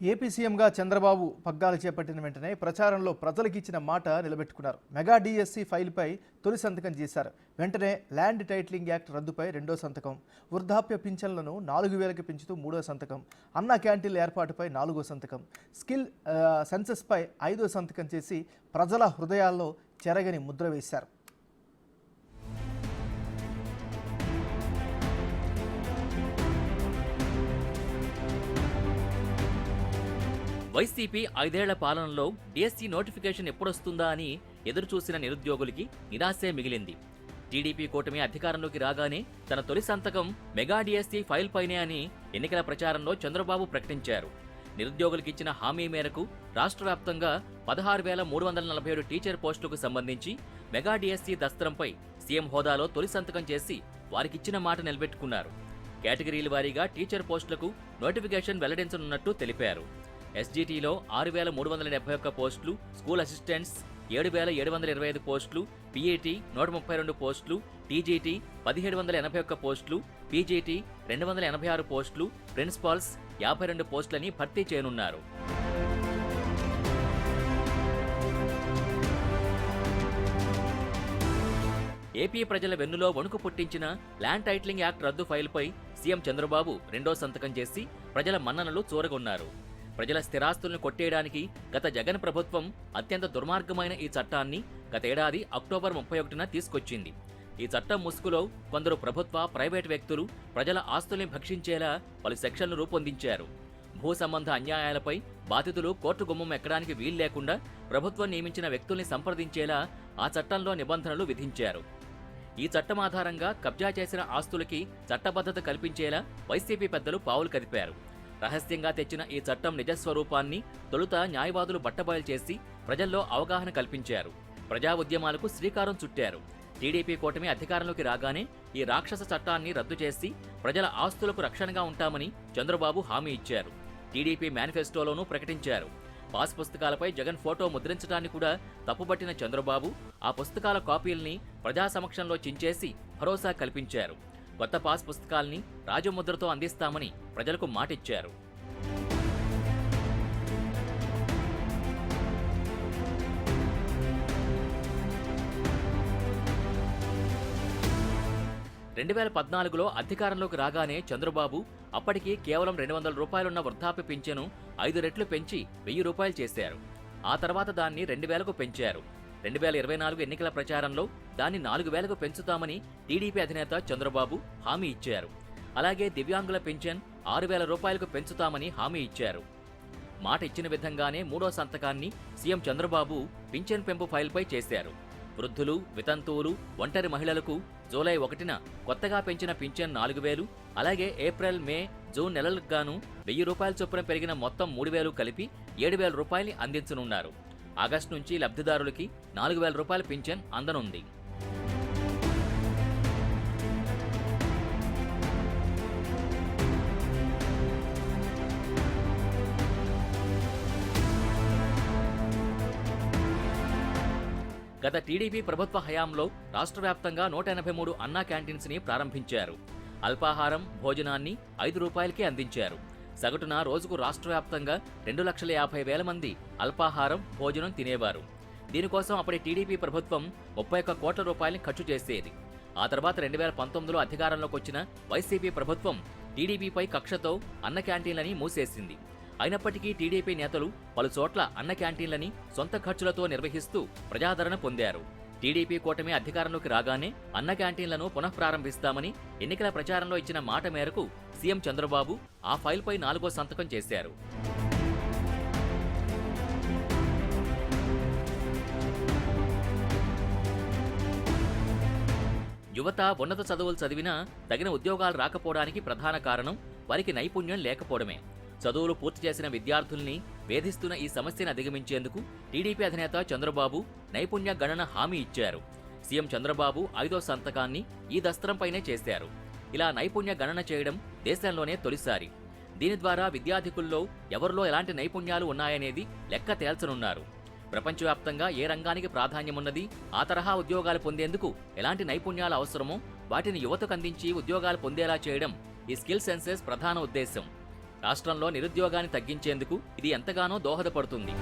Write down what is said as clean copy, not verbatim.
AP సీఎంగా చంద్రబాబు పగ్గాలు చేపట్టిన వెంటనే ప్రచారంలో ప్రజలకు ఇచ్చిన మాట నిలబెట్టుకున్నారు. మెగా డిఎస్సి ఫైల్పై తొలి సంతకం చేశారు. వెంటనే ల్యాండ్ టైటిలింగ్ యాక్ట్ రద్దుపై రెండో సంతకం, వృద్ధాప్య పింఛన్లను 4,000కి పెంచుతూ మూడో సంతకం, అన్నా క్యాంటీన్ల ఏర్పాటుపై నాలుగో సంతకం, స్కిల్ సెన్సస్పై ఐదో సంతకం చేసి ప్రజల హృదయాల్లో చెరగని ముద్ర వేశారు. వైసీపీ 5 ఏళ్ల పాలనలో డిఎస్సి నోటిఫికేషన్ ఎప్పుడొస్తుందా అని ఎదురుచూసిన నిరుద్యోగులకి నిరాశే మిగిలింది. టీడీపీ కూటమి అధికారంలోకి రాగానే తన తొలి సంతకం మెగా డిఎస్సి ఫైల్ పైనే అని ఎన్నికల ప్రచారంలో చంద్రబాబు ప్రకటించారు. నిరుద్యోగులకిచ్చిన హామీ మేరకు రాష్ట్ర వ్యాప్తంగా 16,347 టీచర్ పోస్టులకు సంబంధించి మెగా డిఎస్సి దస్త్రంపై సీఎం హోదాలో తొలి సంతకం చేసి వారికిచ్చిన మాట నిలబెట్టుకున్నారు. కేటగిరీల వారీగా టీచర్ పోస్టులకు నోటిఫికేషన్ వెల్లడించనున్నట్టు తెలిపారు. ఎస్జిటిలో 6,371 పోస్టులు, స్కూల్ అసిస్టెంట్స్ 7,725 పోస్టులు, పీఈటీ 132 పోస్టులు, టీజీటీ 1,781 పోస్టులు, పీజీటీ 286 పోస్టులు, ప్రిన్సిపాల్స్ 52 పోస్టులని భర్తీ చేయనున్నారు. ఏపీ ప్రజల వెన్నులో వణుకు పుట్టించిన ల్యాండ్ టైటిలింగ్ యాక్ట్ రద్దు ఫైల్పై సీఎం చంద్రబాబు రెండో సంతకం చేసి ప్రజల మన్ననలు చూరగొన్నారు. ప్రజల స్థిరాస్తులను కొట్టేయడానికి గత జగన్ ప్రభుత్వం అత్యంత దుర్మార్గమైన ఈ చట్టాన్ని గతేడాది అక్టోబర్ 31న తీసుకొచ్చింది. ఈ చట్టం ముసుగులో కొందరు ప్రభుత్వ, ప్రైవేటు వ్యక్తులు ప్రజల ఆస్తుల్ని భక్షించేలా పలు సెక్షన్లు రూపొందించారు. భూ సంబంధ అన్యాయాలపై బాధితులు కోర్టు గుమ్మం ఎక్కడానికి వీల్లేకుండా ప్రభుత్వం నియమించిన వ్యక్తుల్ని సంప్రదించేలా ఆ చట్టంలో నిబంధనలు విధించారు. ఈ చట్టం ఆధారంగా కబ్జా చేసిన ఆస్తులకి చట్టబద్ధత కల్పించేలా వైసీపీ పెద్దలు పావులు కదిపారు. రహస్యంగా తెచ్చిన ఈ చట్టం నిజస్వరూపాన్ని తొలుత న్యాయవాదులు బట్టబయలు చేసి ప్రజల్లో అవగాహన కల్పించారు. ప్రజా ఉద్యమాలకు శ్రీకారం చుట్టారు. టీడీపీ కూటమి అధికారంలోకి రాగానే ఈ రాక్షస చట్టాన్ని రద్దు చేసి ప్రజల ఆస్తులకు రక్షణగా ఉంటామని చంద్రబాబు హామీ ఇచ్చారు. టీడీపీ మేనిఫెస్టోలోనూ ప్రకటించారు. పాస్ పుస్తకాలపై జగన్ ఫోటో ముద్రించడాన్ని కూడా తప్పుపట్టిన చంద్రబాబు ఆ పుస్తకాల కాపీల్ని ప్రజా సమక్షంలో చించేసి భరోసా కల్పించారు. కొత్త పాస్ పుస్తకాల్ని రాజముద్రతో అందిస్తామని ప్రజలకు మాటిచ్చారు. (2014లో అధికారంలోకి రాగానే చంద్రబాబు అప్పటికి కేవలం 200 రూపాయలున్న వృద్ధాప్య పింఛను 5 రెట్లు పెంచి 1000 రూపాయలు చేశారు. ఆ తర్వాత దాన్ని 2,000కు పెంచారు. 2024 ఎన్నికల ప్రచారంలో దాన్ని 4,000కు పెంచుతామని టీడీపీ అధినేత చంద్రబాబు హామీ ఇచ్చారు. అలాగే దివ్యాంగుల పింఛన్ 6,000 రూపాయలకు పెంచుతామని హామీ ఇచ్చారు. మాట ఇచ్చిన విధంగానే మూడో సంతకాన్ని సీఎం చంద్రబాబు పింఛన్ పెంపు ఫైల్పై చేశారు. వృద్ధులు, వితంతువులు, ఒంటరి మహిళలకు జూలై 1న కొత్తగా పెంచిన పింఛన్ 4,000, అలాగే ఏప్రిల్, మే, జూన్ నెలలకు గాను 1,000 రూపాయల చొప్పున పెరిగిన మొత్తం 3,000 కలిపి 7,000 రూపాయల్ని అందించనున్నారు. ఆగస్టు నుంచి లబ్ధిదారులకి 4,000 రూపాయల పింఛన్ అందనుంది. గత టీడీపీ ప్రభుత్వ హయాంలో రాష్ట్ర వ్యాప్తంగా 183 అన్నా క్యాంటీన్స్ ని ప్రారంభించారు. అల్పాహారం, భోజనాన్ని 5 రూపాయలకే అందించారు. సగటున రోజుకు రాష్ట్ర వ్యాప్తంగా 2,50,000 మంది అల్పాహారం, భోజనం తినేవారు. దీనికోసం అప్పటి టీడీపీ ప్రభుత్వం 31 కోట్ల రూపాయలని ఖర్చు చేసేది. ఆ తర్వాత 2019లో అధికారంలోకి వచ్చిన వైసీపీ ప్రభుత్వం టీడీపీపై కక్షతో అన్న క్యాంటీన్లని మూసేసింది. అయినప్పటికీ టీడీపీ నేతలు పలుచోట్ల అన్న క్యాంటీన్లని సొంత ఖర్చులతో నిర్వహిస్తూ ప్రజాదరణ పొందారు. టీడీపీ కూటమి అధికారంలోకి రాగానే అన్న క్యాంటీన్లను పునఃప్రారంభిస్తామని ఎన్నికల ప్రచారంలో ఇచ్చిన మాట మేరకు సీఎం చంద్రబాబు ఆ ఫైల్పై 4వ సంతకం చేశారు. యువత ఉన్నత చదువులు చదివినా తగిన ఉద్యోగాలు రాకపోవడానికి ప్రధాన కారణం వారికి నైపుణ్యం లేకపోవడమే. చదువులు పూర్తి చేసిన విద్యార్థుల్ని వేధిస్తున్న ఈ సమస్యను అధిగమించేందుకు టీడీపీ అధినేత చంద్రబాబు నైపుణ్య గణన హామీ ఇచ్చారు. సీఎం చంద్రబాబు 5వ సంతకాన్ని ఈ దస్త్రంపైనే చేశారు. ఇలా నైపుణ్య గణన చేయడం దేశంలోనే తొలిసారి. దీని ద్వారా విద్యార్థికుల్లో ఎవరిలో ఎలాంటి నైపుణ్యాలు ఉన్నాయనేది లెక్క తేల్చనున్నారు. ప్రపంచవ్యాప్తంగా ఏ రంగానికి ప్రాధాన్యమున్నది, ఆ తరహా ఉద్యోగాలు పొందేందుకు ఎలాంటి నైపుణ్యాలు అవసరమో వాటిని యువతకు అందించి ఉద్యోగాలు పొందేలా చేయడం ఈ స్కిల్ సెన్సెస్ ప్రధాన ఉద్దేశం. రాష్ట్రంలో నిరుద్యోగాన్ని తగ్గించేందుకు ఇది ఎంతగానో దోహదపడుతుంది.